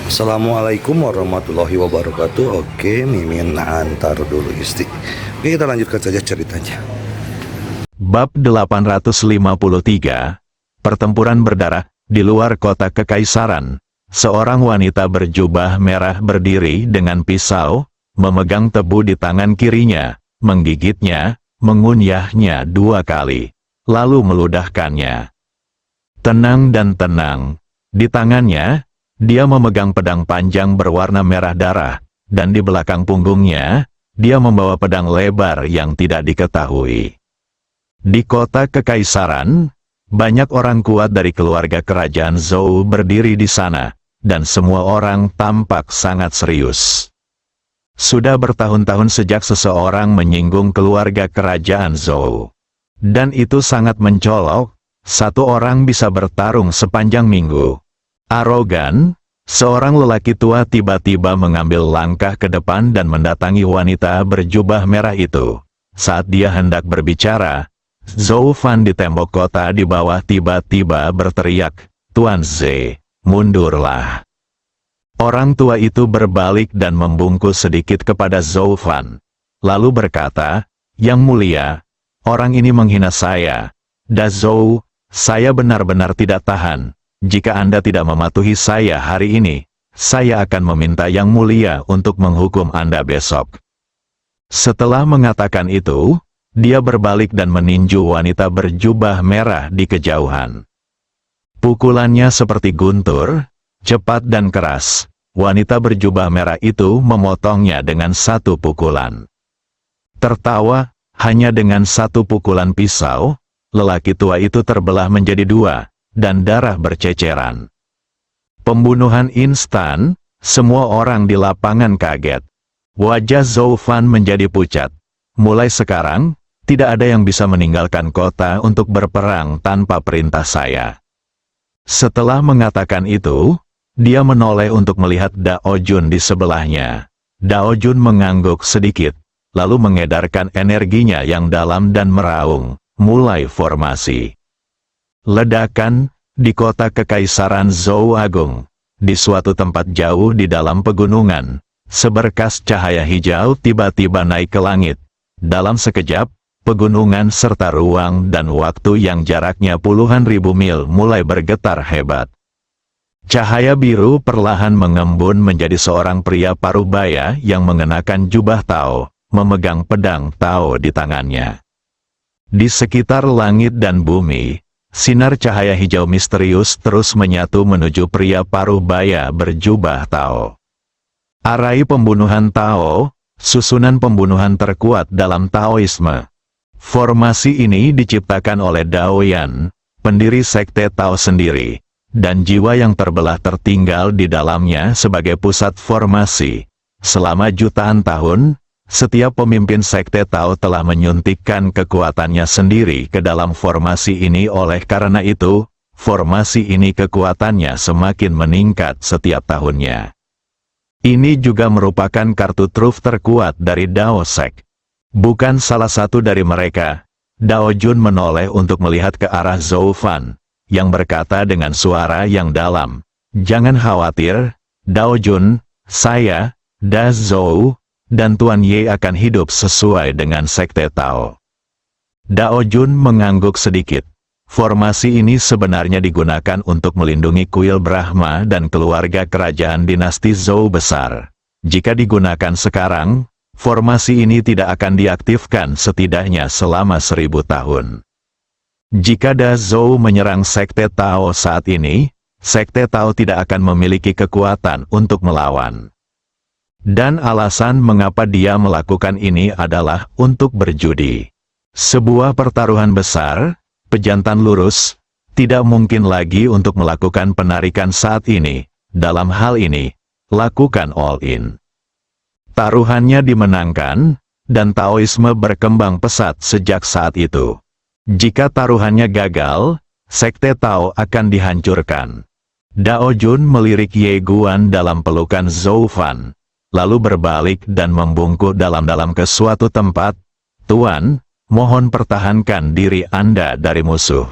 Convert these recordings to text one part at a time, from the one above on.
Assalamualaikum warahmatullahi wabarakatuh. Oke, Mimin antar dulu Isti. Oke, kita lanjutkan saja ceritanya. Bab 853, Pertempuran berdarah, di luar kota Kekaisaran. Seorang wanita berjubah merah berdiri dengan pisau, memegang tebu di tangan kirinya, menggigitnya, mengunyahnya 2 kali, lalu meludahkannya. Tenang dan tenang. Di tangannya, dia memegang pedang panjang berwarna merah darah, dan di belakang punggungnya, dia membawa pedang lebar yang tidak diketahui. Di kota Kekaisaran, banyak orang kuat dari keluarga kerajaan Zhou berdiri di sana, dan semua orang tampak sangat serius. Sudah bertahun-tahun sejak seseorang menyinggung keluarga kerajaan Zhou. Dan itu sangat mencolok, satu orang bisa bertarung sepanjang minggu. Arogan, seorang lelaki tua tiba-tiba mengambil langkah ke depan dan mendatangi wanita berjubah merah itu. Saat dia hendak berbicara, Zhou Fan di tembok kota di bawah tiba-tiba berteriak, "Tuan Z, mundurlah." Orang tua itu berbalik dan membungkus sedikit kepada Zhou Fan, lalu berkata, "Yang mulia, orang ini menghina saya. Da Zhou, saya benar-benar tidak tahan. Jika Anda tidak mematuhi saya hari ini, saya akan meminta Yang Mulia untuk menghukum Anda besok." Setelah mengatakan itu, dia berbalik dan meninju wanita berjubah merah di kejauhan. Pukulannya seperti guntur, cepat dan keras. Wanita berjubah merah itu memotongnya dengan satu pukulan. Tertawa, hanya dengan satu pukulan pisau, lelaki tua itu terbelah menjadi 2. Dan darah berceceran. Pembunuhan instan, semua orang di lapangan kaget. Wajah Zhou Fan menjadi pucat. Mulai sekarang, tidak ada yang bisa meninggalkan kota untuk berperang tanpa perintah saya. Setelah mengatakan itu, dia menoleh untuk melihat Dao Jun di sebelahnya. Dao Jun mengangguk sedikit, lalu mengedarkan energinya yang dalam dan meraung, mulai formasi. Ledakan, di kota Kekaisaran Zhou Agung. Di suatu tempat jauh di dalam pegunungan, seberkas cahaya hijau tiba-tiba naik ke langit. Dalam sekejap, pegunungan serta ruang dan waktu yang jaraknya puluhan ribu mil mulai bergetar hebat. Cahaya biru perlahan mengembun menjadi seorang pria parubaya yang mengenakan jubah Tao, memegang pedang Tao di tangannya. Di sekitar langit dan bumi, sinar cahaya hijau misterius terus menyatu menuju pria parubaya berjubah Tao. Arai pembunuhan Tao, susunan pembunuhan terkuat dalam Taoisme. Formasi ini diciptakan oleh Dao Yan, pendiri sekte Tao sendiri, dan jiwa yang terbelah tertinggal di dalamnya sebagai pusat formasi. Selama jutaan tahun, setiap pemimpin sekte Tao telah menyuntikkan kekuatannya sendiri ke dalam formasi ini. Oleh karena itu, formasi ini kekuatannya semakin meningkat setiap tahunnya. Ini juga merupakan kartu truf terkuat dari Dao Sek. Bukan salah satu dari mereka. Dao Jun menoleh untuk melihat ke arah Zhou Fan, yang berkata dengan suara yang dalam, "Jangan khawatir, Dao Jun, saya, Da Zhou, dan Tuan Ye akan hidup sesuai dengan sekte Tao." Dao Jun mengangguk sedikit. Formasi ini sebenarnya digunakan untuk melindungi kuil Brahma dan keluarga kerajaan dinasti Zhou besar. Jika digunakan sekarang, formasi ini tidak akan diaktifkan setidaknya selama 1000 tahun. Jika Da Zhou menyerang sekte Tao saat ini, sekte Tao tidak akan memiliki kekuatan untuk melawan. Dan alasan mengapa dia melakukan ini adalah untuk berjudi. Sebuah pertaruhan besar, pejantan lurus, tidak mungkin lagi untuk melakukan penarikan saat ini. Dalam hal ini, lakukan all-in. Taruhannya dimenangkan, dan Taoisme berkembang pesat sejak saat itu. Jika taruhannya gagal, sekte Tao akan dihancurkan. Dao Jun melirik Ye Guan dalam pelukan Zhou Fan, lalu berbalik dan membungkuk dalam-dalam ke suatu tempat. "Tuan, mohon pertahankan diri Anda dari musuh."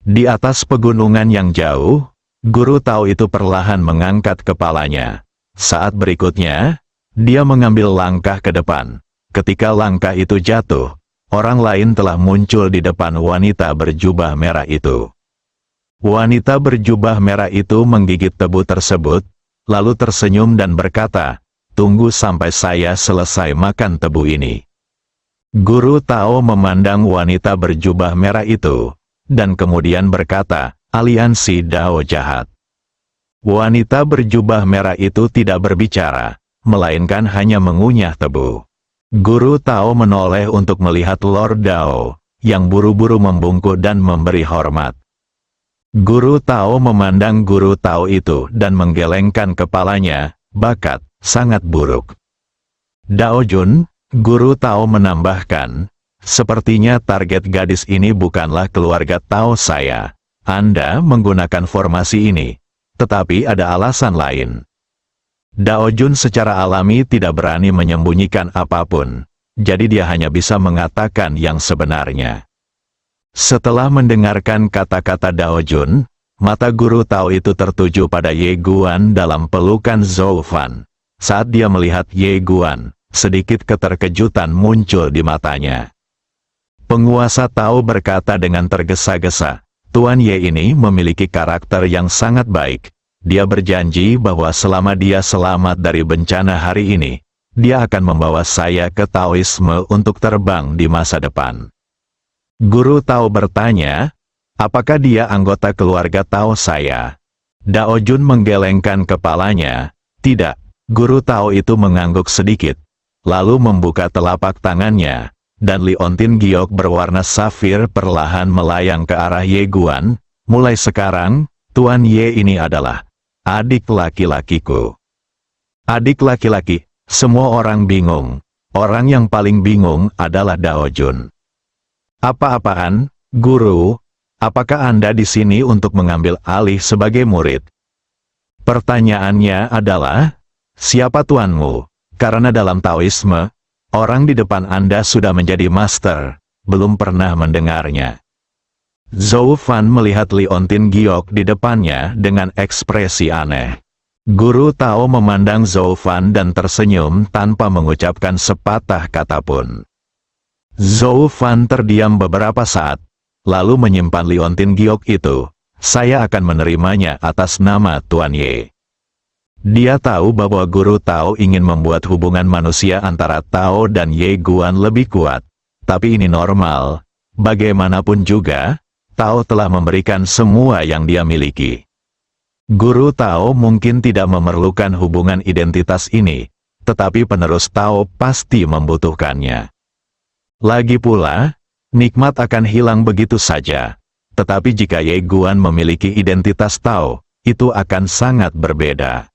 Di atas pegunungan yang jauh, Guru Tao itu perlahan mengangkat kepalanya. Saat berikutnya, dia mengambil langkah ke depan. Ketika langkah itu jatuh, orang lain telah muncul di depan wanita berjubah merah itu. Wanita berjubah merah itu menggigit tebu tersebut, lalu tersenyum dan berkata, "Tunggu sampai saya selesai makan tebu ini." Guru Tao memandang wanita berjubah merah itu, dan kemudian berkata, "Aliansi Dao jahat." Wanita berjubah merah itu tidak berbicara, melainkan hanya mengunyah tebu. Guru Tao menoleh untuk melihat Lord Dao, yang buru-buru membungkuk dan memberi hormat. Guru Tao memandang Guru Tao itu dan menggelengkan kepalanya, "Bakat, sangat buruk." Dao Jun, Guru Tao menambahkan, "Sepertinya target gadis ini bukanlah keluarga Tao saya. Anda menggunakan formasi ini, tetapi ada alasan lain." Dao Jun secara alami tidak berani menyembunyikan apapun, jadi dia hanya bisa mengatakan yang sebenarnya. Setelah mendengarkan kata-kata Dao Jun, mata Guru Tao itu tertuju pada Ye Guan dalam pelukan Zhou Fan. Saat dia melihat Ye Guan, sedikit keterkejutan muncul di matanya. Penguasa Tao berkata dengan tergesa-gesa, "Tuan Ye ini memiliki karakter yang sangat baik. Dia berjanji bahwa selama dia selamat dari bencana hari ini, dia akan membawa saya ke Taoisme untuk terbang di masa depan." Guru Tao bertanya, "Apakah dia anggota keluarga Tao saya?" Dao Jun menggelengkan kepalanya. "Tidak." Guru Tao itu mengangguk sedikit, lalu membuka telapak tangannya, dan liontin giok berwarna safir perlahan melayang ke arah Ye Guan. "Mulai sekarang, Tuan Ye ini adalah adik laki-lakiku." Adik laki-laki, semua orang bingung. Orang yang paling bingung adalah Dao Jun. "Apa-apaan, Guru? Apakah Anda di sini untuk mengambil alih sebagai murid?" Pertanyaannya adalah, "Siapa tuanmu?" Karena dalam Taoisme, orang di depan Anda sudah menjadi master, belum pernah mendengarnya. Zhou Fan melihat liontin giok di depannya dengan ekspresi aneh. Guru Tao memandang Zhou Fan dan tersenyum tanpa mengucapkan sepatah kata pun. Zhou Fan terdiam beberapa saat, lalu menyimpan liontin giok itu. "Saya akan menerimanya atas nama Tuan Ye." Dia tahu bahwa Guru Tao ingin membuat hubungan manusia antara Tao dan Ye Guan lebih kuat. Tapi ini normal. Bagaimanapun juga, Tao telah memberikan semua yang dia miliki. Guru Tao mungkin tidak memerlukan hubungan identitas ini, tetapi penerus Tao pasti membutuhkannya. Lagi pula, nikmat akan hilang begitu saja. Tetapi jika Ye Guan memiliki identitas Tao, itu akan sangat berbeda.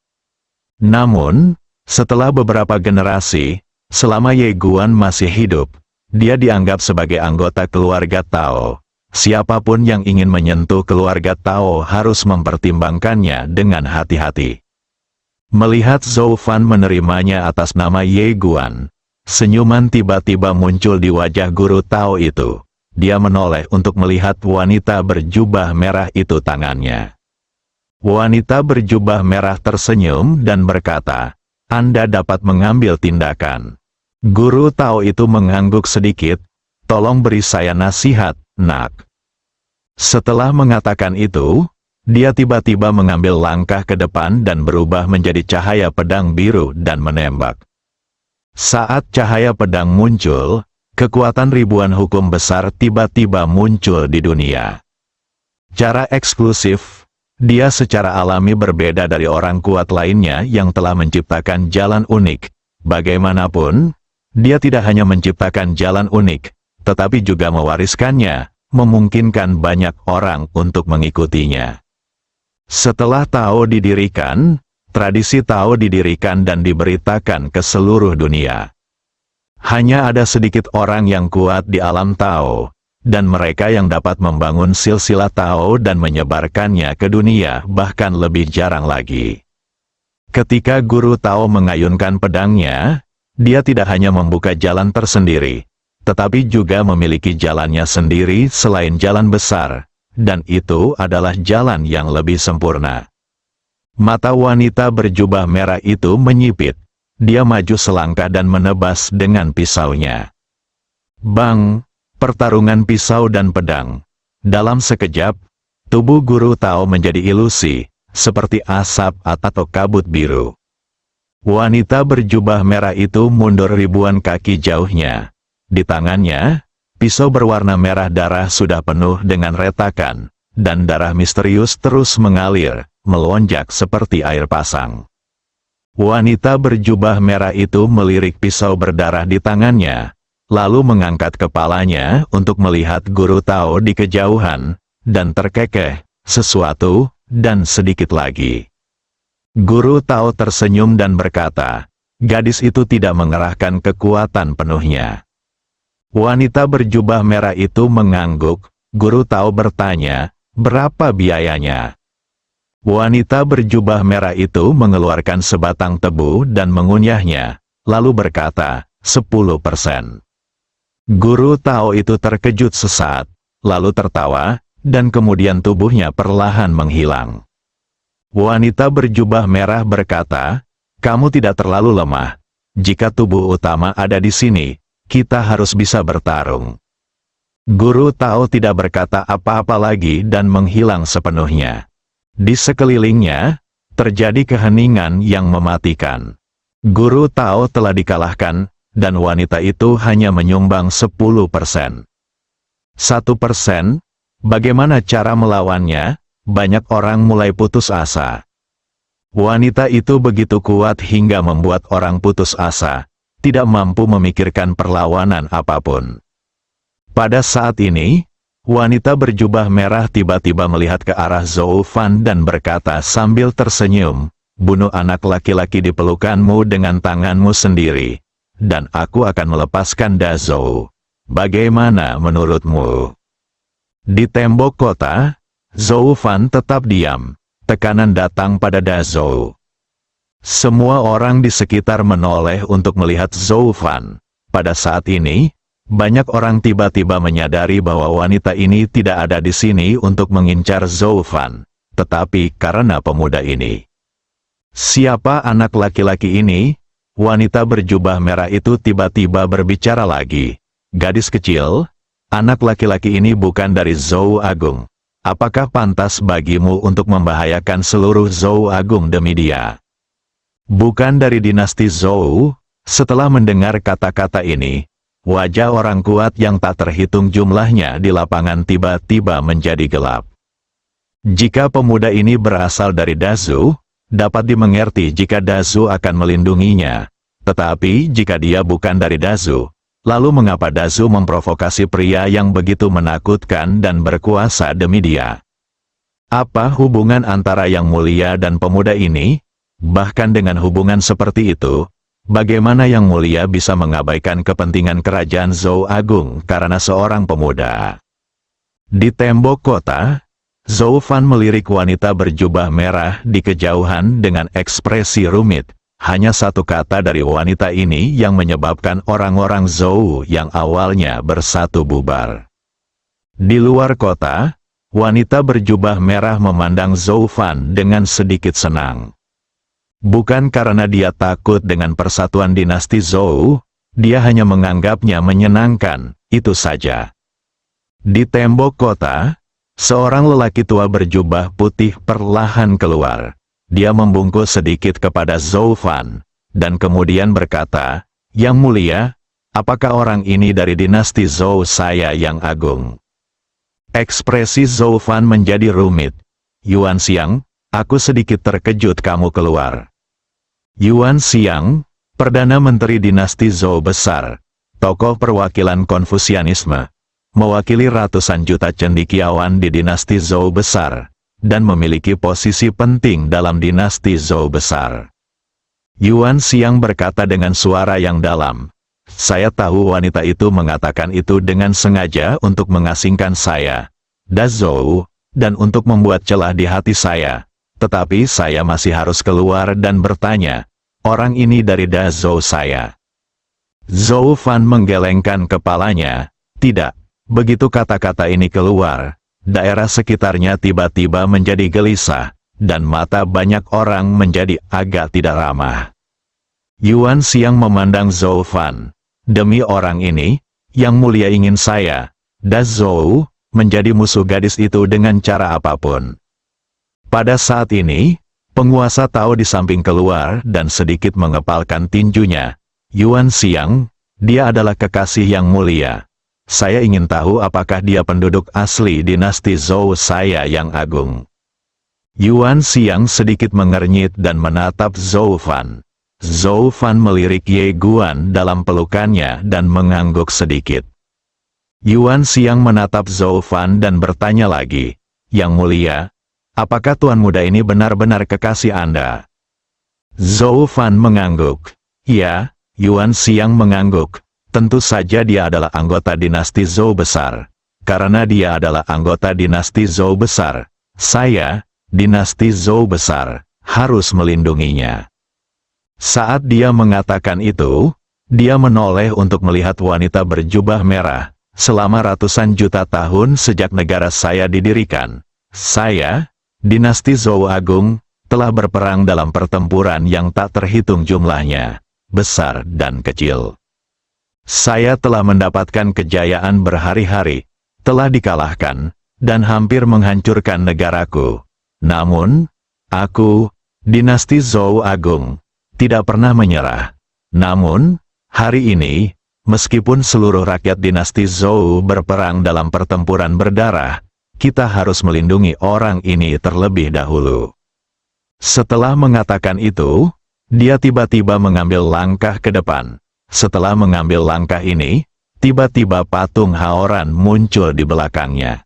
Namun, setelah beberapa generasi, selama Ye Guan masih hidup, dia dianggap sebagai anggota keluarga Tao. Siapapun yang ingin menyentuh keluarga Tao harus mempertimbangkannya dengan hati-hati. Melihat Zhou Fan menerimanya atas nama Ye Guan, senyuman tiba-tiba muncul di wajah Guru Tao itu. Dia menoleh untuk melihat wanita berjubah merah itu tangannya. Wanita berjubah merah tersenyum dan berkata, "Anda dapat mengambil tindakan." Guru Tao itu mengangguk sedikit, "Tolong beri saya nasihat, Nak." Setelah mengatakan itu, dia tiba-tiba mengambil langkah ke depan dan berubah menjadi cahaya pedang biru dan menembak. Saat cahaya pedang muncul, kekuatan ribuan hukum besar tiba-tiba muncul di dunia. Cara eksklusif, dia secara alami berbeda dari orang kuat lainnya yang telah menciptakan jalan unik. Bagaimanapun, dia tidak hanya menciptakan jalan unik, tetapi juga mewariskannya, memungkinkan banyak orang untuk mengikutinya. Setelah Tao didirikan, tradisi Tao didirikan dan diberitakan ke seluruh dunia. Hanya ada sedikit orang yang kuat di alam Tao, dan mereka yang dapat membangun silsilah Tao dan menyebarkannya ke dunia bahkan lebih jarang lagi. Ketika Guru Tao mengayunkan pedangnya, dia tidak hanya membuka jalan tersendiri, tetapi juga memiliki jalannya sendiri selain jalan besar, dan itu adalah jalan yang lebih sempurna. Mata wanita berjubah merah itu menyipit. Dia maju selangkah dan menebas dengan pisaunya. Bang! Pertarungan pisau dan pedang. Dalam sekejap, tubuh Guru Tao menjadi ilusi, seperti asap atau kabut biru. Wanita berjubah merah itu mundur ribuan kaki jauhnya. Di tangannya, pisau berwarna merah darah sudah penuh dengan retakan, dan darah misterius terus mengalir, melonjak seperti air pasang. Wanita berjubah merah itu melirik pisau berdarah di tangannya, lalu mengangkat kepalanya untuk melihat Guru Tao di kejauhan, dan terkekeh, sesuatu, dan sedikit lagi. Guru Tao tersenyum dan berkata, gadis itu tidak mengerahkan kekuatan penuhnya. Wanita berjubah merah itu mengangguk. Guru Tao bertanya, berapa biayanya? Wanita berjubah merah itu mengeluarkan sebatang tebu dan mengunyahnya, lalu berkata, 10%. Guru Tao itu terkejut sesaat, lalu tertawa, dan kemudian tubuhnya perlahan menghilang. Wanita berjubah merah berkata, kamu tidak terlalu lemah. Jika tubuh utama ada di sini, kita harus bisa bertarung. Guru Tao tidak berkata apa-apa lagi dan menghilang sepenuhnya. Di sekelilingnya, terjadi keheningan yang mematikan. Guru Tao telah dikalahkan, dan wanita itu hanya menyumbang 10%. 1%? Bagaimana cara melawannya? Banyak orang mulai putus asa. Wanita itu begitu kuat hingga membuat orang putus asa, tidak mampu memikirkan perlawanan apapun. Pada saat ini, wanita berjubah merah tiba-tiba melihat ke arah Zhou Fan dan berkata sambil tersenyum, bunuh anak laki-laki di pelukanmu dengan tanganmu sendiri, dan aku akan melepaskan Dazhou. Bagaimana menurutmu? Di tembok kota, Zhou Fan tetap diam. Tekanan datang pada Dazhou. Semua orang di sekitar menoleh untuk melihat Zhou Fan. Pada saat ini, banyak orang tiba-tiba menyadari bahwa wanita ini tidak ada di sini untuk mengincar Zhou Fan, tetapi karena pemuda ini. Siapa anak laki-laki ini? Wanita berjubah merah itu tiba-tiba berbicara lagi. Gadis kecil, anak laki-laki ini bukan dari Zhou Agung. Apakah pantas bagimu untuk membahayakan seluruh Zhou Agung demi dia? Bukan dari dinasti Zhou. Setelah mendengar kata-kata ini, wajah orang kuat yang tak terhitung jumlahnya di lapangan tiba-tiba menjadi gelap. Jika pemuda ini berasal dari Dazhou, dapat dimengerti jika Dazhou akan melindunginya. Tetapi jika dia bukan dari Dazhou, lalu mengapa Dazhou memprovokasi pria yang begitu menakutkan dan berkuasa demi dia? Apa hubungan antara Yang Mulia dan pemuda ini? Bahkan dengan hubungan seperti itu, bagaimana Yang Mulia bisa mengabaikan kepentingan kerajaan Zhou Agung karena seorang pemuda? Di tembok kota, Zhou Fan melirik wanita berjubah merah di kejauhan dengan ekspresi rumit. Hanya satu kata dari wanita ini yang menyebabkan orang-orang Zhou yang awalnya bersatu bubar. Di luar kota, wanita berjubah merah memandang Zhou Fan dengan sedikit senang. Bukan karena dia takut dengan persatuan dinasti Zhou, dia hanya menganggapnya menyenangkan, itu saja. Di tembok kota, seorang lelaki tua berjubah putih perlahan keluar. Dia membungkuk sedikit kepada Zhou Fan, dan kemudian berkata, Yang Mulia, apakah orang ini dari dinasti Zhou saya yang agung? Ekspresi Zhou Fan menjadi rumit. Yuan Xiang, aku sedikit terkejut kamu keluar. Yuan Xiang, Perdana Menteri dinasti Zhou besar, tokoh perwakilan Konfusianisme, mewakili ratusan juta cendekiawan di dinasti Zhou besar, dan memiliki posisi penting dalam dinasti Zhou besar. Yuan Xiang berkata dengan suara yang dalam, saya tahu wanita itu mengatakan itu dengan sengaja untuk mengasingkan saya, Dazhou, dan untuk membuat celah di hati saya. Tetapi saya masih harus keluar dan bertanya, orang ini dari Dazhou saya. Zhou Fan menggelengkan kepalanya, tidak. Begitu kata-kata ini keluar, daerah sekitarnya tiba-tiba menjadi gelisah, dan mata banyak orang menjadi agak tidak ramah. Yuan Xiang memandang Zhou Fan. Demi orang ini, yang mulia ingin saya, dan Zhou, menjadi musuh gadis itu dengan cara apapun. Pada saat ini, penguasa tahu di samping keluar dan sedikit mengepalkan tinjunya. Yuan Xiang, dia adalah kekasih yang mulia. Saya ingin tahu apakah dia penduduk asli dinasti Zhou saya yang agung. Yuan Xiang sedikit mengernyit dan menatap Zhou Fan. Zhou Fan melirik Ye Guan dalam pelukannya dan mengangguk sedikit. Yuan Xiang menatap Zhou Fan dan bertanya lagi, "Yang mulia, apakah tuan muda ini benar-benar kekasih Anda?" Zhou Fan mengangguk. "Ya." Yuan Xiang mengangguk. Tentu saja dia adalah anggota dinasti Zhou besar. Karena dia adalah anggota dinasti Zhou besar, saya, dinasti Zhou besar, harus melindunginya. Saat dia mengatakan itu, dia menoleh untuk melihat wanita berjubah merah. Selama ratusan juta tahun sejak negara saya didirikan, saya, dinasti Zhou Agung, telah berperang dalam pertempuran yang tak terhitung jumlahnya, besar dan kecil. Saya telah mendapatkan kejayaan berhari-hari, telah dikalahkan, dan hampir menghancurkan negaraku. Namun, aku, dinasti Zhou Agung, tidak pernah menyerah. Namun, hari ini, meskipun seluruh rakyat dinasti Zhou berperang dalam pertempuran berdarah, kita harus melindungi orang ini terlebih dahulu. Setelah mengatakan itu, dia tiba-tiba mengambil langkah ke depan. Setelah mengambil langkah ini, tiba-tiba patung Haoran muncul di belakangnya.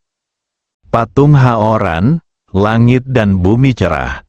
Patung Haoran, langit dan bumi cerah.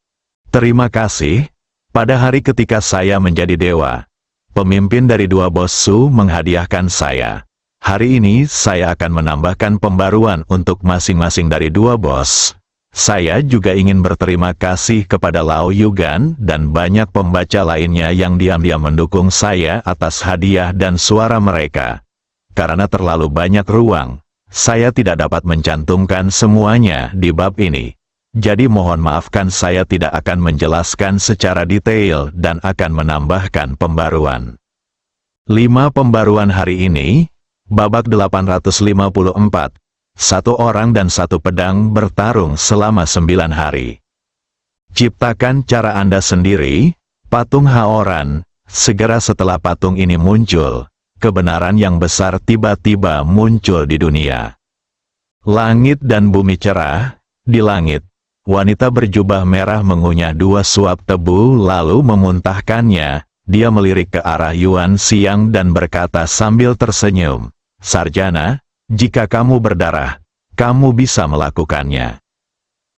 Terima kasih, pada hari ketika saya menjadi dewa, pemimpin dari dua bos Su menghadiahkan saya. Hari ini saya akan menambahkan pembaruan untuk masing-masing dari dua bos. Saya juga ingin berterima kasih kepada Lao Yugan dan banyak pembaca lainnya yang diam-diam mendukung saya atas hadiah dan suara mereka. Karena terlalu banyak ruang, saya tidak dapat mencantumkan semuanya di bab ini. Jadi mohon maafkan, saya tidak akan menjelaskan secara detail dan akan menambahkan pembaruan. 5 pembaruan hari ini, babak 854. Satu orang dan satu pedang bertarung selama 9 hari. Ciptakan cara Anda sendiri, patung Haoran. Segera setelah patung ini muncul, kebenaran yang besar tiba-tiba muncul di dunia. Langit dan bumi cerah. Di langit, wanita berjubah merah mengunyah 2 suap tebu lalu memuntahkannya. Dia melirik ke arah Yuan Xiang dan berkata sambil tersenyum, "Sarjana, jika kamu berdarah, kamu bisa melakukannya."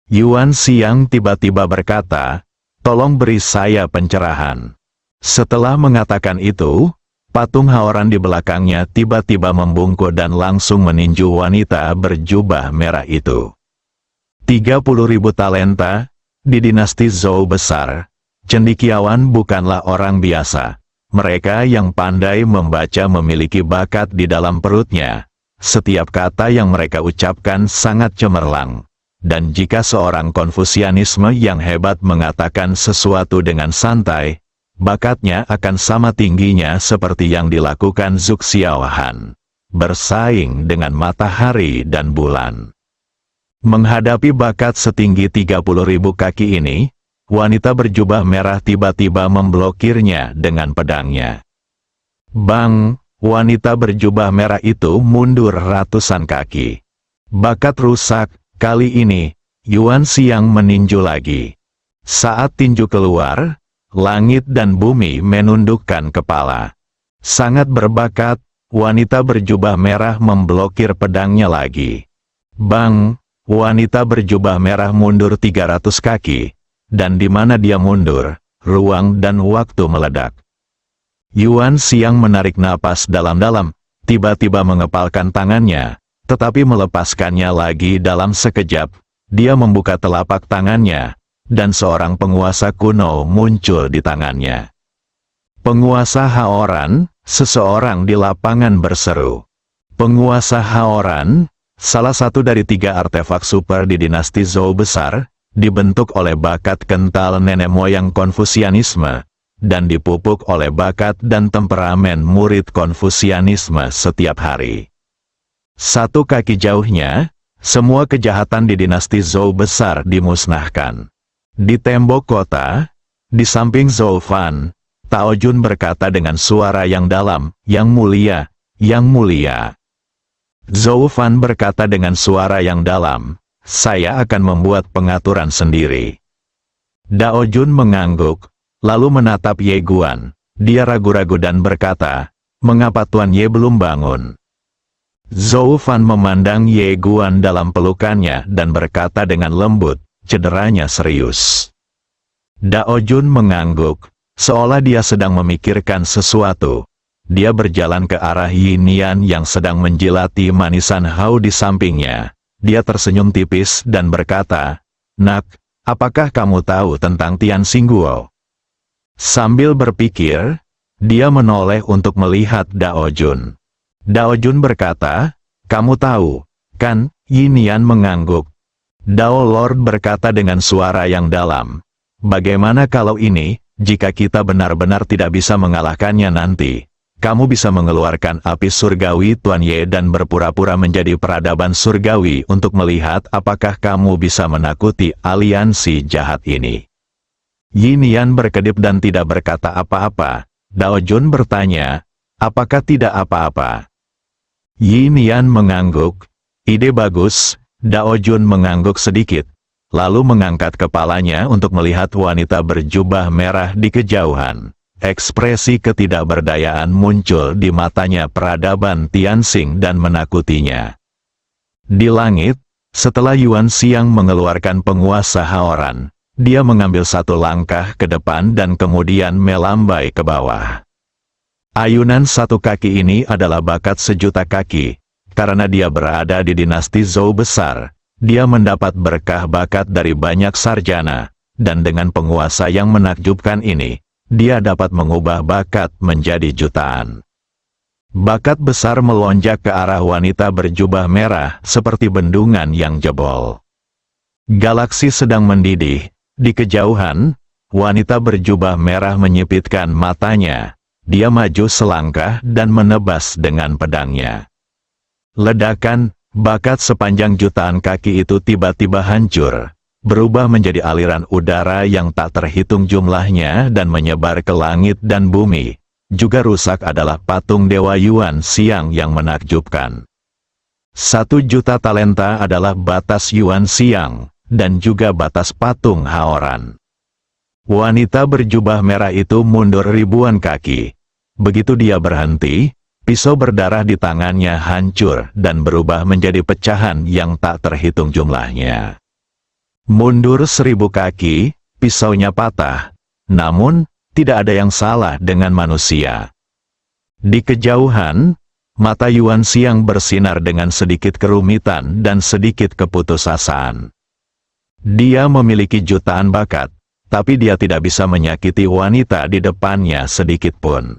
Yuan Xiang tiba-tiba berkata, "Tolong beri saya pencerahan." Setelah mengatakan itu, patung Haoran di belakangnya tiba-tiba membungkuk dan langsung meninju wanita berjubah merah itu. 30.000 talenta, di dinasti Zhou besar, cendekiawan bukanlah orang biasa. Mereka yang pandai membaca memiliki bakat di dalam perutnya. Setiap kata yang mereka ucapkan sangat cemerlang. Dan jika seorang Konfusianisme yang hebat mengatakan sesuatu dengan santai, bakatnya akan sama tingginya seperti yang dilakukan Zhuge Xiaohan. Bersaing dengan matahari dan bulan. Menghadapi bakat setinggi 30.000 kaki ini, wanita berjubah merah tiba-tiba memblokirnya dengan pedangnya. Bang! Wanita berjubah merah itu mundur ratusan kaki. Bakat rusak, kali ini, Yuan Xiang meninju lagi. Saat tinju keluar, langit dan bumi menundukkan kepala. Sangat berbakat, wanita berjubah merah memblokir pedangnya lagi. Bang! Wanita berjubah merah mundur 300 kaki. Dan di mana dia mundur, ruang dan waktu meledak. Yuan Xiang menarik napas dalam-dalam, tiba-tiba mengepalkan tangannya, tetapi melepaskannya lagi dalam sekejap. Dia membuka telapak tangannya, dan seorang penguasa kuno muncul di tangannya. Penguasa Haoran, seseorang di lapangan berseru. Penguasa Haoran, Salah satu dari 3 artefak super di dinasti Zhou besar, dibentuk oleh bakat kental nenek moyang Konfusianisme, dan dipupuk oleh bakat dan temperamen murid Konfusianisme setiap hari. 1 kaki jauhnya, semua kejahatan di dinasti Zhou besar dimusnahkan. Di tembok kota, di samping Zhou Fan, Tao Jun berkata dengan suara yang dalam, "Yang mulia, yang mulia." Zhou Fan berkata dengan suara yang dalam, "Saya akan membuat pengaturan sendiri." Dao Jun mengangguk, lalu menatap Ye Guan. Dia ragu-ragu dan berkata, "Mengapa Tuan Ye belum bangun?" Zhou Fan memandang Ye Guan dalam pelukannya dan berkata dengan lembut, "Cederanya serius." Dao Jun mengangguk, seolah dia sedang memikirkan sesuatu. Dia berjalan ke arah Yin Yan yang sedang menjilati manisan Hao di sampingnya. Dia tersenyum tipis dan berkata, "Nak, apakah kamu tahu tentang Tian Xingguo?" Sambil berpikir, dia menoleh untuk melihat Dao Jun. Dao Jun berkata, "Kamu tahu, kan?" Yin Yan mengangguk. Dao Lord berkata dengan suara yang dalam, "Bagaimana kalau ini, jika kita benar-benar tidak bisa mengalahkannya nanti? Kamu bisa mengeluarkan api surgawi Tuan Ye dan berpura-pura menjadi peradaban surgawi untuk melihat apakah kamu bisa menakuti aliansi jahat ini." Yin Yan berkedip dan tidak berkata apa-apa. Dao Jun bertanya, "Apakah tidak apa-apa?" Yin Yan mengangguk. "Ide bagus." Dao Jun mengangguk sedikit, lalu mengangkat kepalanya untuk melihat wanita berjubah merah di kejauhan. Ekspresi ketidakberdayaan muncul di matanya peradaban Tianxing dan menakutinya. Di langit, setelah Yuan Xiang mengeluarkan penguasa Haoran, dia mengambil 1 langkah ke depan dan kemudian melambai ke bawah. Ayunan 1 kaki ini adalah bakat 1.000.000 kaki. Karena dia berada di dinasti Zhou besar, dia mendapat berkah bakat dari banyak sarjana, dan dengan penguasa yang menakjubkan ini, dia dapat mengubah bakat menjadi jutaan. Bakat besar melonjak ke arah wanita berjubah merah seperti bendungan yang jebol. Galaksi sedang mendidih. Di kejauhan, wanita berjubah merah menyipitkan matanya. Dia maju selangkah dan menebas dengan pedangnya. Ledakan, bakat sepanjang jutaan kaki itu tiba-tiba hancur, berubah menjadi aliran udara yang tak terhitung jumlahnya dan menyebar ke langit dan bumi. Juga rusak adalah patung Dewa Yuan Xiang yang menakjubkan. 1.000.000 talenta adalah batas Yuan Xiang, dan juga batas patung Haoran. Wanita berjubah merah itu mundur ribuan kaki. Begitu dia berhenti, pisau berdarah di tangannya hancur dan berubah menjadi pecahan yang tak terhitung jumlahnya. Mundur 1.000 kaki, pisaunya patah. Namun, tidak ada yang salah dengan manusia. Di kejauhan, mata Yuan Xiang bersinar dengan sedikit kerumitan dan sedikit keputusasaan. Dia memiliki jutaan bakat, tapi dia tidak bisa menyakiti wanita di depannya sedikit pun.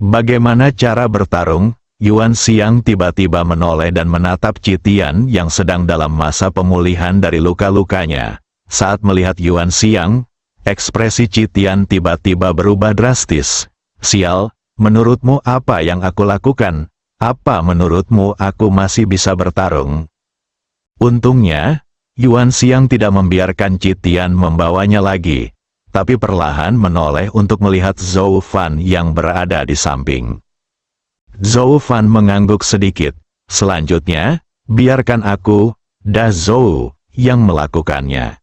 Bagaimana cara bertarung? Yuan Xiang tiba-tiba menoleh dan menatap Citian yang sedang dalam masa pemulihan dari luka-lukanya. Saat melihat Yuan Xiang, ekspresi Citian tiba-tiba berubah drastis. "Sial, menurutmu apa yang aku lakukan? Apa menurutmu aku masih bisa bertarung?" Untungnya, Yuan Xiang tidak membiarkan Citian membawanya lagi, tapi perlahan menoleh untuk melihat Zhou Fan yang berada di samping. Zhou Fan mengangguk sedikit. "Selanjutnya, biarkan aku, Da Zhou, yang melakukannya."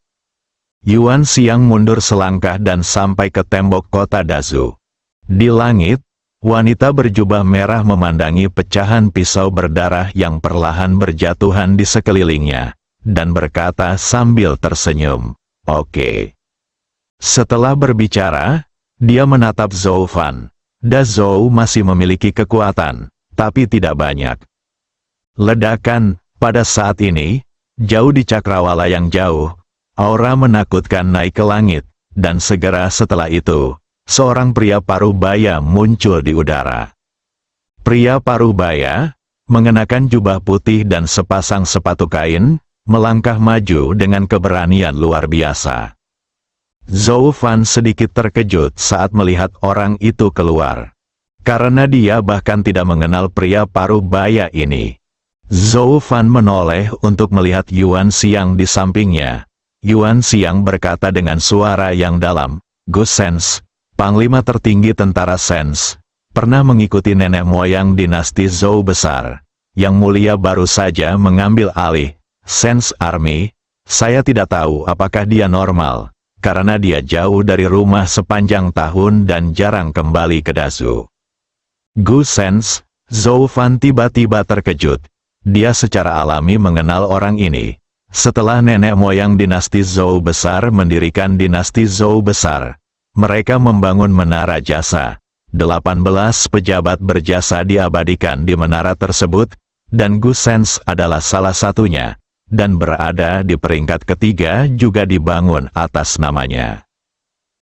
Yuan Xiang mundur selangkah dan sampai ke tembok kota Dazhu. Di langit, wanita berjubah merah memandangi pecahan pisau berdarah yang perlahan berjatuhan di sekelilingnya, dan berkata sambil tersenyum, "Oke." Setelah berbicara, dia menatap Zhou Fan. Da Zhou masih memiliki kekuatan, tapi tidak banyak. Ledakan, pada saat ini, jauh di cakrawala yang jauh, aura menakutkan naik ke langit, dan segera setelah itu, seorang pria parubaya muncul di udara. Pria parubaya, mengenakan jubah putih dan sepasang sepatu kain, melangkah maju dengan keberanian luar biasa. Zhou Fan sedikit terkejut saat melihat orang itu keluar. Karena dia bahkan tidak mengenal pria paruh baya ini. Zhou Fan menoleh untuk melihat Yuan Xiang di sampingnya. Yuan Xiang berkata dengan suara yang dalam, "Gu Sens, Panglima tertinggi tentara Sens, pernah mengikuti nenek moyang dinasti Zhou besar. Yang mulia baru saja mengambil alih Sens Army. Saya tidak tahu apakah dia normal, karena dia jauh dari rumah sepanjang tahun dan jarang kembali ke Dazu." Gu Sens, Zhou Fan tiba-tiba terkejut. Dia secara alami mengenal orang ini. Setelah nenek moyang dinasti Zhou besar mendirikan dinasti Zhou besar, mereka membangun menara jasa. 18 pejabat berjasa diabadikan di menara tersebut, dan Gu Sens adalah salah satunya, dan berada di peringkat ketiga juga dibangun atas namanya.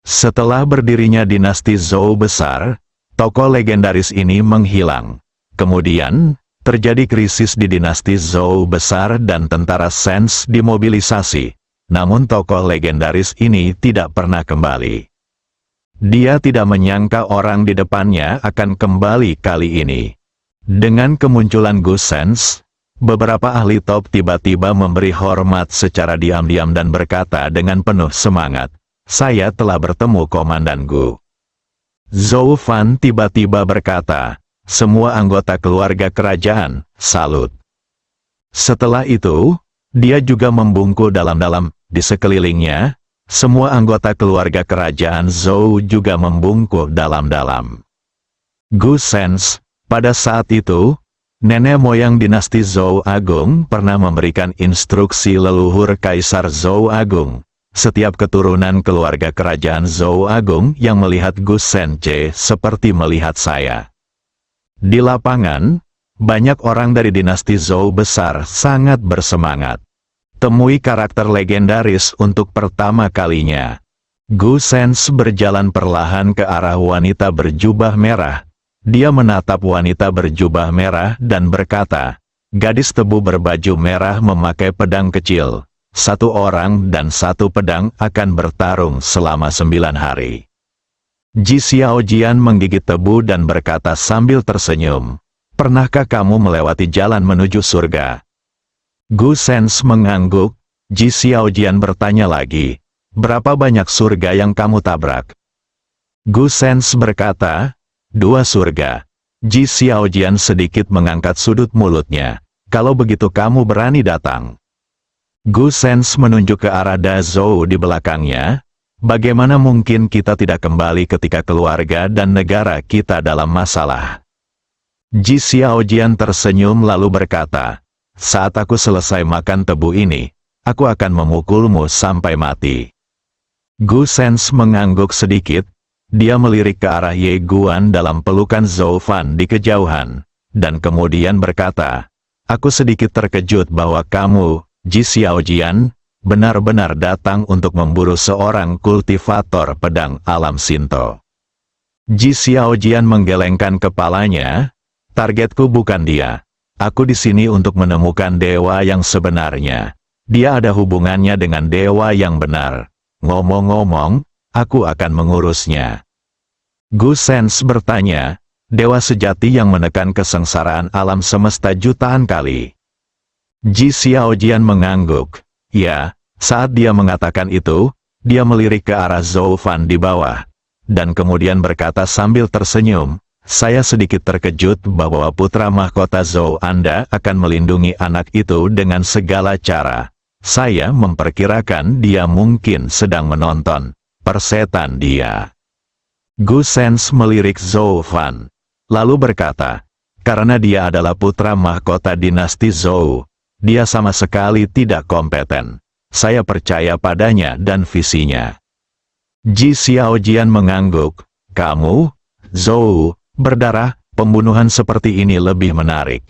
Setelah berdirinya dinasti Zhou besar, tokoh legendaris ini menghilang. Kemudian, terjadi krisis di dinasti Zhou besar dan tentara Sens dimobilisasi, namun tokoh legendaris ini tidak pernah kembali. Dia tidak menyangka orang di depannya akan kembali kali ini. Dengan kemunculan Gu Sens, beberapa ahli top tiba-tiba memberi hormat secara diam-diam dan berkata dengan penuh semangat, "Saya telah bertemu Komandan Gu." Zhou Fan tiba-tiba berkata, "Semua anggota keluarga kerajaan, salut." Setelah itu, dia juga membungkuk dalam-dalam di sekelilingnya. Semua anggota keluarga kerajaan Zhou juga membungkuk dalam-dalam. Gu Sens, pada saat itu, nenek moyang dinasti Zhou Agung pernah memberikan instruksi leluhur Kaisar Zhou Agung. Setiap keturunan keluarga kerajaan Zhou Agung yang melihat Gu Sensce seperti melihat saya. Di lapangan, banyak orang dari dinasti Zhou besar sangat bersemangat. Temui karakter legendaris untuk pertama kalinya. Gu Sens berjalan perlahan ke arah wanita berjubah merah. Dia menatap wanita berjubah merah dan berkata, "Gadis tebu berbaju merah memakai pedang kecil. 1 orang dan 1 pedang akan bertarung selama 9 hari. Ji Xiaojian menggigit tebu dan berkata sambil tersenyum, "Pernahkah kamu melewati jalan menuju surga?" Gu Sens mengangguk. Ji Xiaojian bertanya lagi, "Berapa banyak surga yang kamu tabrak?" Gu Sens berkata, 2 surga. Ji Xiaojian sedikit mengangkat sudut mulutnya. "Kalau begitu kamu berani datang." Gu Sens menunjuk ke arah Dazhou di belakangnya. "Bagaimana mungkin kita tidak kembali ketika keluarga dan negara kita dalam masalah?" Ji Xiaojian tersenyum lalu berkata, "Saat aku selesai makan tebu ini, aku akan memukulmu sampai mati." Gu Sens mengangguk sedikit. Dia melirik ke arah Ye Guan dalam pelukan Zhou Fan di kejauhan, dan kemudian berkata, "Aku sedikit terkejut bahwa kamu, Ji Xiaojian, benar-benar datang untuk memburu seorang kultivator pedang alam Shinto." Ji Xiaojian menggelengkan kepalanya. "Targetku bukan dia. Aku di sini untuk menemukan dewa yang sebenarnya. Dia ada hubungannya dengan dewa yang benar. Ngomong-ngomong, aku akan mengurusnya." Gu Sens bertanya, "Dewa sejati yang menekan kesengsaraan alam semesta jutaan kali?" Ji Xiaojian mengangguk. Ya, saat dia mengatakan itu, dia melirik ke arah Zhou Fan di bawah, dan kemudian berkata sambil tersenyum, "Saya sedikit terkejut bahwa putra mahkota Zhou Anda akan melindungi anak itu dengan segala cara. Saya memperkirakan dia mungkin sedang menonton persetan dia." Gu Sens melirik Zhou Fan, lalu berkata, "Karena dia adalah putra mahkota dinasti Zhou, dia sama sekali tidak kompeten. Saya percaya padanya dan visinya." Ji Xiaojian mengangguk. "Kamu, Zhou, berdarah, pembunuhan seperti ini lebih menarik."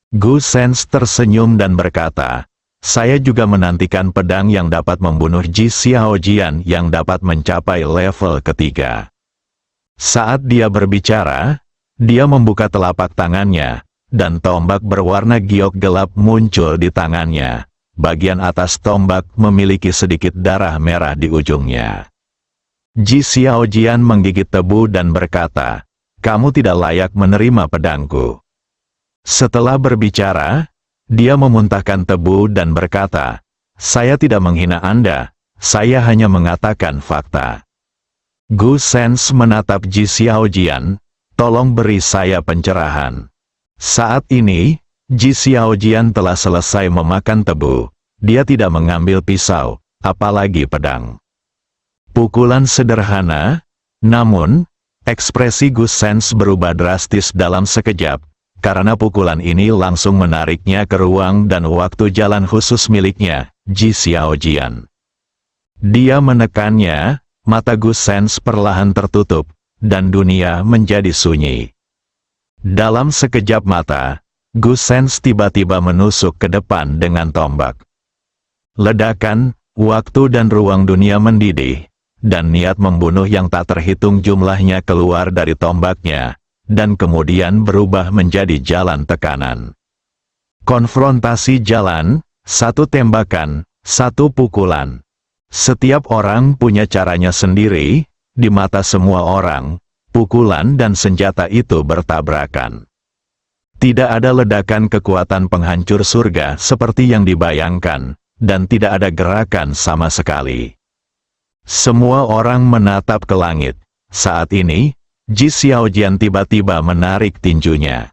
Gu Sens tersenyum dan berkata, "Saya juga menantikan pedang yang dapat membunuh Ji Xiaojian yang dapat mencapai level ketiga." Saat dia berbicara, dia membuka telapak tangannya, dan tombak berwarna giok gelap muncul di tangannya. Bagian atas tombak memiliki sedikit darah merah di ujungnya. Ji Xiaojian menggigit tebu dan berkata, "Kamu tidak layak menerima pedangku." Setelah berbicara, dia memuntahkan tebu dan berkata, "Saya tidak menghina Anda, saya hanya mengatakan fakta." Gu Sens menatap Ji Xiaojian, "Tolong beri saya pencerahan." Saat ini, Ji Xiaojian telah selesai memakan tebu. Dia tidak mengambil pisau, apalagi pedang. Pukulan sederhana, namun, ekspresi Gu Sens berubah drastis dalam sekejap, karena pukulan ini langsung menariknya ke ruang dan waktu jalan khusus miliknya, Ji Xiaojian. Dia menekannya, mata Gu Sens perlahan tertutup, dan dunia menjadi sunyi. Dalam sekejap mata, Gu Sens tiba-tiba menusuk ke depan dengan tombak. Ledakan, waktu dan ruang dunia mendidih, dan niat membunuh yang tak terhitung jumlahnya keluar dari tombaknya, dan kemudian berubah menjadi jalan tekanan. Konfrontasi jalan, satu tembakan, satu pukulan. Setiap orang punya caranya sendiri, di mata semua orang, pukulan dan senjata itu bertabrakan. Tidak ada ledakan kekuatan penghancur surga seperti yang dibayangkan, dan tidak ada gerakan sama sekali. Semua orang menatap ke langit. Saat ini, Ji Xiaojian tiba-tiba menarik tinjunya.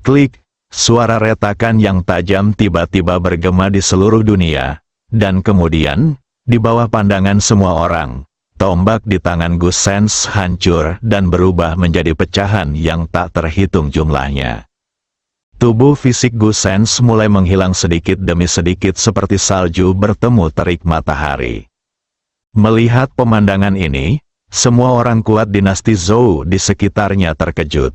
Klik, suara retakan yang tajam tiba-tiba bergema di seluruh dunia, dan kemudian, di bawah pandangan semua orang, tombak di tangan Gu Sens hancur dan berubah menjadi pecahan yang tak terhitung jumlahnya. Tubuh fisik Gu Sens mulai menghilang sedikit demi sedikit seperti salju bertemu terik matahari. Melihat pemandangan ini, semua orang kuat dinasti Zhou di sekitarnya terkejut.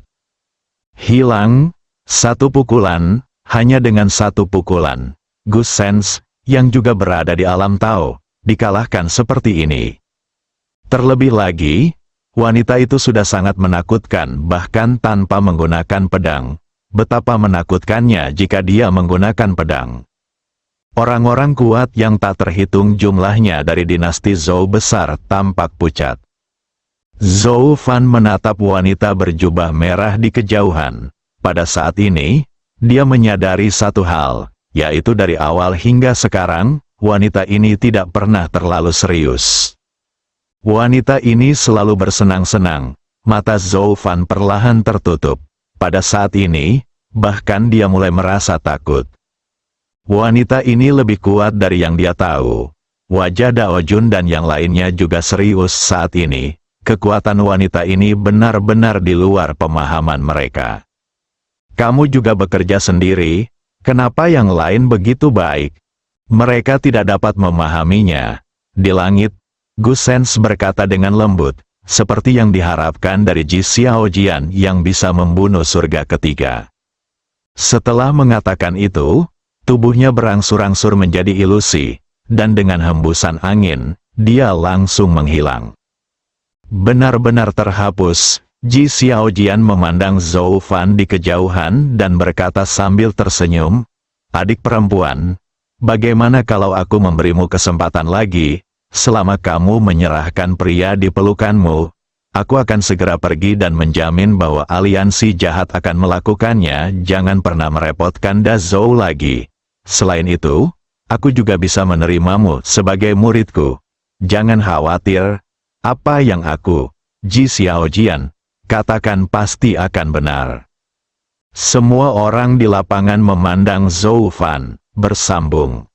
Hilang, satu pukulan, hanya dengan satu pukulan. Gu Sens, yang juga berada di alam Tao, dikalahkan seperti ini. Terlebih lagi, wanita itu sudah sangat menakutkan bahkan tanpa menggunakan pedang. Betapa menakutkannya jika dia menggunakan pedang. Orang-orang kuat yang tak terhitung jumlahnya dari dinasti Zhou besar tampak pucat. Zhou Fan menatap wanita berjubah merah di kejauhan. Pada saat ini, dia menyadari satu hal, yaitu dari awal hingga sekarang, wanita ini tidak pernah terlalu serius. Wanita ini selalu bersenang-senang, mata Zhou Fan perlahan tertutup. Pada saat ini, bahkan dia mulai merasa takut. Wanita ini lebih kuat dari yang dia tahu. Wajah Dao Jun dan yang lainnya juga serius saat ini. Kekuatan wanita ini benar-benar di luar pemahaman mereka. Kamu juga bekerja sendiri, kenapa yang lain begitu baik? Mereka tidak dapat memahaminya. Di langit, Gu Sens berkata dengan lembut, seperti yang diharapkan dari Ji Xiaojian yang bisa membunuh surga ketiga. Setelah mengatakan itu, tubuhnya berangsur-angsur menjadi ilusi, dan dengan hembusan angin, dia langsung menghilang. Benar-benar terhapus, Ji Xiaojian memandang Zhou Fan di kejauhan dan berkata sambil tersenyum, "Adik perempuan, bagaimana kalau aku memberimu kesempatan lagi? Selama kamu menyerahkan pria di pelukanmu, aku akan segera pergi dan menjamin bahwa aliansi jahat akan melakukannya. Jangan pernah merepotkan Da Zhou lagi. Selain itu, aku juga bisa menerimamu sebagai muridku. Jangan khawatir, apa yang aku, Ji Xiaojian, katakan pasti akan benar." Semua orang di lapangan memandang Zhou Fan, bersambung.